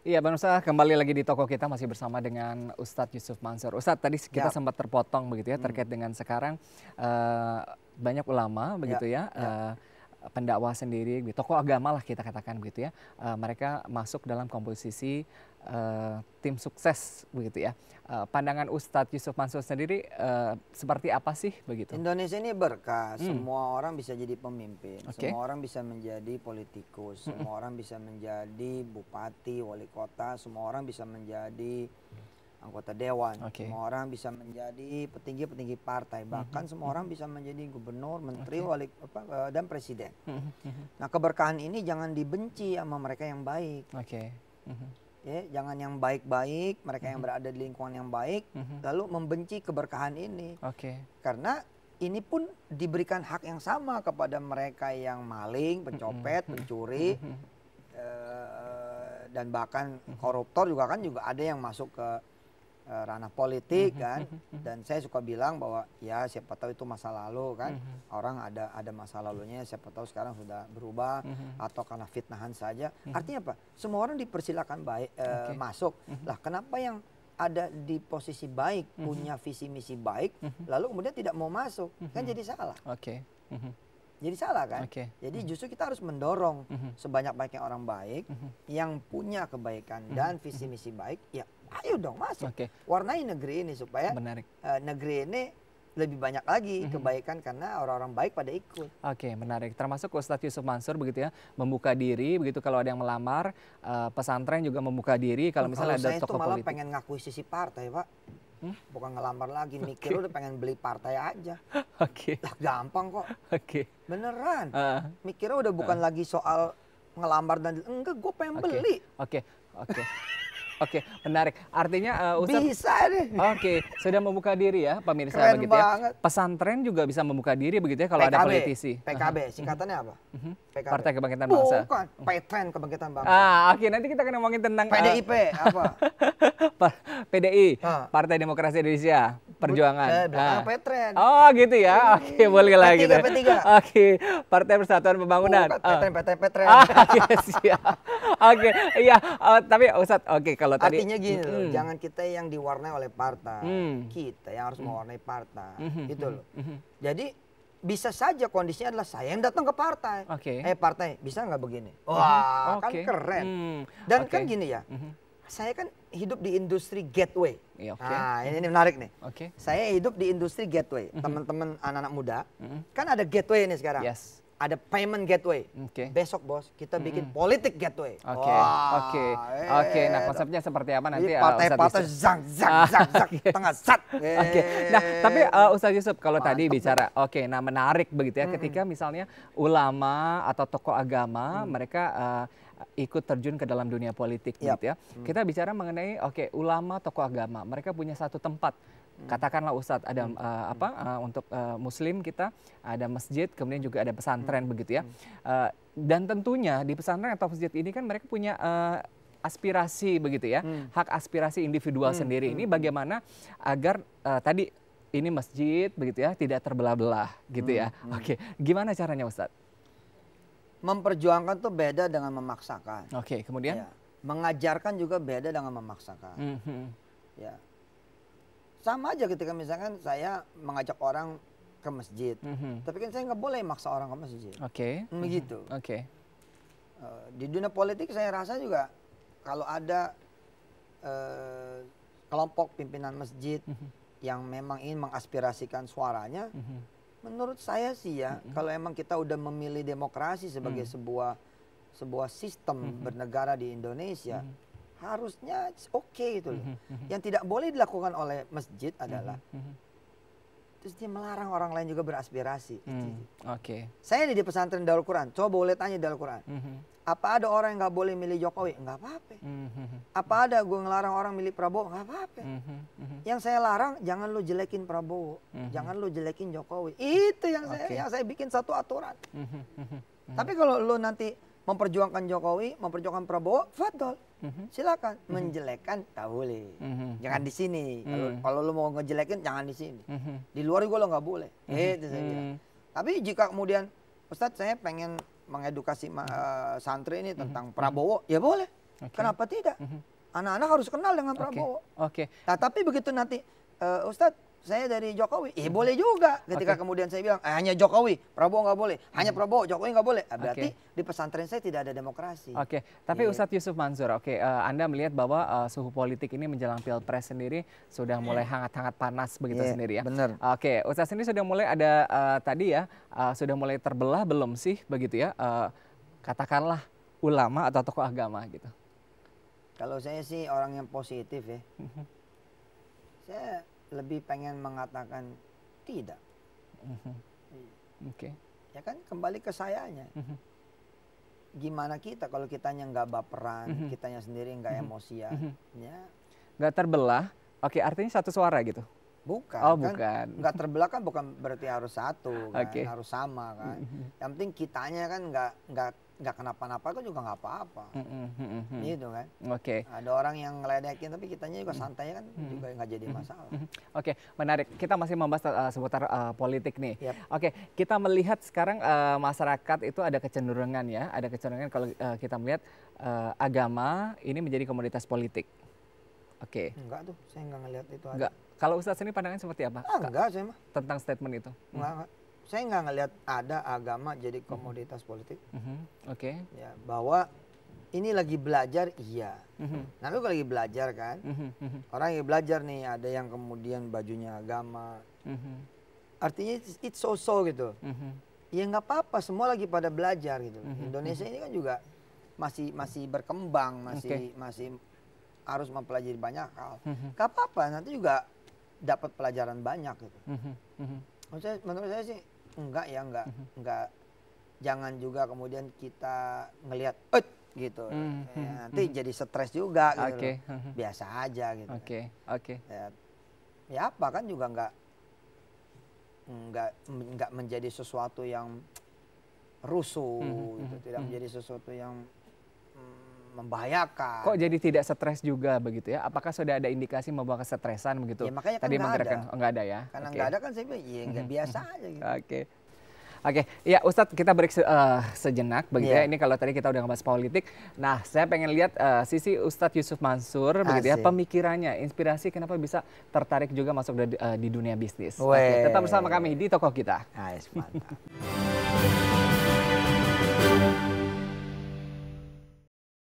Iya, Bang Ustadz, kembali lagi di toko kita masih bersama dengan Ustadz Yusuf Mansur. Ustadz, tadi kita sempat terpotong begitu ya terkait dengan sekarang banyak ulama begitu ya, pendakwah sendiri, tokoh agama lah kita katakan begitu ya, mereka masuk dalam komposisi tim sukses begitu ya. Pandangan Ustadz Yusuf Mansur sendiri seperti apa sih begitu? Indonesia ini berkah, semua orang bisa jadi pemimpin, semua orang bisa menjadi politikus, semua orang bisa menjadi bupati, wali kota, semua orang bisa menjadi anggota dewan, semua orang bisa menjadi petinggi-petinggi partai, bahkan semua orang bisa menjadi gubernur, menteri, dan presiden. Nah, keberkahan ini jangan dibenci sama mereka yang baik. Ya, jangan yang baik-baik, mereka yang berada di lingkungan yang baik, lalu membenci keberkahan ini. Karena ini pun diberikan hak yang sama kepada mereka yang maling, pencopet, pencuri, dan bahkan koruptor juga kan juga ada yang masuk ke ranah politik kan. Dan saya suka bilang bahwa ya siapa tahu itu masa lalu kan, orang ada masa lalunya, siapa tahu sekarang sudah berubah atau karena fitnahan saja. Artinya apa? Semua orang dipersilakan baik masuk. Lah kenapa yang ada di posisi baik, punya visi misi baik, lalu kemudian tidak mau masuk, kan jadi salah. Jadi salah kan? Jadi justru kita harus mendorong sebanyak-banyaknya orang baik yang punya kebaikan dan visi misi baik, ya ayo dong masuk. Warnai negeri ini supaya negeri ini lebih banyak lagi kebaikan karena orang-orang baik pada ikut. Menarik. Termasuk Ustadz Yusuf Mansur begitu ya, membuka diri begitu kalau ada yang melamar, pesantren juga membuka diri kalau misalnya ada tokoh politik. Saya malah pengen ngakuisisi partai, Pak. Bukan ngelamar lagi, mikir udah pengen beli partai aja. Lah gampang kok. Beneran. Mikirnya udah bukan lagi soal ngelamar dan enggak, gue pengen beli. Menarik. Artinya Ustadz bisa nih. Sudah membuka diri ya pemirsa. Keren begitu banget. Ya. Pesantren juga bisa membuka diri begitu ya kalau ada politisi. PKB, singkatannya apa? PKB. Partai Kebangkitan Bangsa. Bukan, Petren Kebangkitan Bangsa. Nanti kita akan ngomongin tentang PDIP apa? PDI, Partai Demokrasi Indonesia Perjuangan. Petren. Oh gitu ya. Boleh lah gitu. P3. Partai Persatuan Pembangunan. Petren. Siap. Iya. Tapi Ustadz, kalau tadi artinya gini loh, jangan kita yang diwarnai oleh partai, kita yang harus mewarnai partai, gitu loh. Jadi bisa saja kondisinya adalah saya yang datang ke partai, partai bisa nggak begini? Wah, kan keren. Dan kan gini ya, saya kan hidup di industri gateway. Nah, ini menarik nih. Saya hidup di industri gateway. Teman-teman anak-anak muda, kan ada gateway ini sekarang. Ada payment gateway. Besok bos, kita bikin politik gateway. Nah, konsepnya seperti apa nanti? Partai-partai zak tengah zat. Nah, tapi Ustadz Yusuf kalau tadi bicara, nah menarik begitu ya, ketika misalnya ulama atau tokoh agama mereka ikut terjun ke dalam dunia politik gitu ya. Kita bicara mengenai ulama tokoh agama, mereka punya satu tempat. Katakanlah Ustadz ada untuk muslim kita ada masjid, kemudian juga ada pesantren begitu ya. Dan tentunya di pesantren atau masjid ini kan mereka punya aspirasi begitu ya. Hak aspirasi individual sendiri. Ini bagaimana agar tadi ini masjid begitu ya tidak terbelah-belah gitu ya. Gimana caranya Ustadz? Memperjuangkan tuh beda dengan memaksakan. Kemudian mengajarkan juga beda dengan memaksakan. Ya. Sama aja ketika misalkan saya mengajak orang ke masjid, tapi kan saya nggak boleh maksa orang ke masjid. Begitu. Di dunia politik saya rasa juga kalau ada kelompok pimpinan masjid yang memang ingin mengaspirasikan suaranya, menurut saya sih ya, kalau emang kita udah memilih demokrasi sebagai sebuah sistem bernegara di Indonesia, harusnya gitu loh. Yang tidak boleh dilakukan oleh masjid adalah terus dia melarang orang lain juga beraspirasi. Saya ini di pesantren Darul Quran, coba boleh tanya Darul Quran. Apa ada orang yang nggak boleh milih Jokowi? Nggak apa-apa. Apa ada gue ngelarang orang milih Prabowo? Nggak apa-apa. Yang saya larang, jangan lu jelekin Prabowo, jangan lu jelekin Jokowi. Itu yang saya bikin satu aturan. Tapi kalau lu nanti memperjuangkan Jokowi, memperjuangkan Prabowo, fadol. Silakan. Menjelekan tak boleh. Jangan di sini. Kalau lu mau ngejelekin jangan di sini. Di luar juga lo nggak boleh. Itu saya bilang. Tapi jika kemudian Ustadz saya pengen mengedukasi santri ini tentang Prabowo, ya boleh. Kenapa tidak? Anak-anak harus kenal dengan Prabowo. Nah, tapi begitu nanti, Ustadz, saya dari Jokowi, boleh juga. Ketika kemudian saya bilang, hanya Jokowi, Prabowo nggak boleh. Hanya Prabowo, Jokowi nggak boleh. Berarti di pesantren saya tidak ada demokrasi. Tapi Ustadz Yusuf Mansur, Anda melihat bahwa suhu politik ini menjelang Pilpres sendiri sudah mulai hangat-hangat panas begitu sendiri ya? Benar. Ustadz sendiri sudah mulai ada tadi ya, sudah mulai terbelah belum sih begitu ya? Katakanlah ulama atau tokoh agama gitu. Kalau saya sih orang yang positif ya. Saya lebih pengen mengatakan tidak. Ya kan kembali ke sayanya. Gimana kita kalau kitanya nggak baperan, kitanya sendiri nggak emosian, ya. Nggak terbelah, artinya satu suara gitu? Bukan. Oh, kan, bukan. Nggak terbelah kan bukan berarti harus satu, kan? Harus sama kan. Yang penting kitanya kan nggak kenapa-napa kan juga nggak apa-apa. Gitu kan. Ada orang yang ngeledekin tapi kitanya juga santai kan juga nggak jadi masalah. Menarik. Kita masih membahas seputar politik nih. Kita melihat sekarang masyarakat itu ada kecenderungan ya, ada kecenderungan kalau kita melihat agama ini menjadi komoditas politik. Enggak tuh, saya nggak ngelihat itu. Enggak. Kalau Ustadz ini pandangan seperti apa? Enggak saya mah. Tentang statement itu? Enggak. Saya nggak ngelihat ada agama jadi komoditas politik. Ya, bahwa ini lagi belajar, iya. Nah lu lagi belajar kan, orang yang belajar nih, ada yang kemudian bajunya agama. Artinya it's so gitu. Ya nggak apa-apa, semua lagi pada belajar gitu. Indonesia ini kan juga masih berkembang, masih harus mempelajari banyak hal. Gak apa-apa, nanti juga dapat pelajaran banyak gitu. Menurut saya sih enggak ya, enggak. Jangan juga kemudian kita ngelihat gitu. Nanti jadi stres juga gitu. Biasa aja gitu. Ya apa kan juga enggak menjadi sesuatu yang rusuh gitu, tidak menjadi sesuatu yang membahayakan. Kok jadi tidak stres juga begitu ya? Apakah sudah ada indikasi membawa kesetresan begitu? Ya makanya kan nggak ada ya? Karena nggak ada kan saya bilang, nggak biasa aja gitu. Ya Ustadz, kita break sejenak begitu ya. Ini kalau tadi kita udah ngebahas politik. Nah, saya pengen lihat sisi Ustadz Yusuf Mansur begitu ya, pemikirannya, inspirasi kenapa bisa tertarik juga masuk di dunia bisnis. Tetap bersama kami di Toko Kita. Mantap.